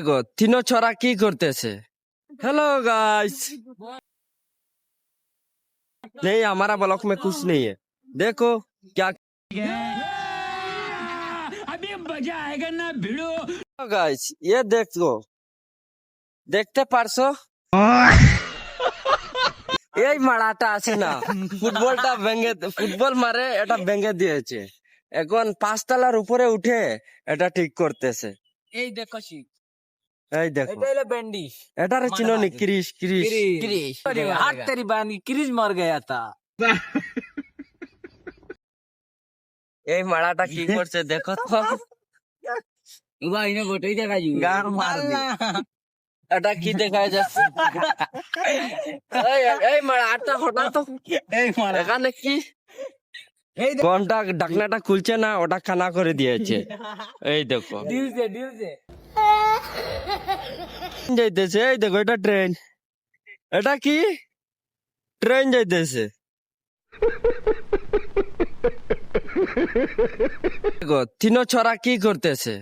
देखो तीनों छोरा की करतेছে हेलो गाइस नहीं हमारा ब्लॉग में कुछ नहीं है देखो क्या अभी मजा आएगा ना भिड़ो। गाइस ये देखो দেখতে পারছো এই মারাটা আছে না ফুটবলটা ভেঙে ফুটবল মারে এটা ভেঙে দিয়েছে এখন পাঁচতলার উপরে উঠে এটা ঠিক করতেছে এই দেখো শিখ এই দেখো এটা হলো ব্যান্ডিশ এটারে চিনো নি ক্রিস ক্রিস क्रिश हाथ तेरी बहन की क्रिश मर गया था এই মারাটা কি করছে দেখো তো भाई ने गोटे जगह जी गार मार दे এটা কি দেখা যাচ্ছে এই এই মারাটা হঠাৎ তো এই মারা এখানে কি এই কোনটা ঢাকনাটা খুলছে না ওটা খানা করে দিয়েছে এই দেখো दिल से যাইতেছে এই দেখো এটা ট্রেন এটা কি ট্রেন যাইতেছে দেখো তিনো ছড়া কি করতেছে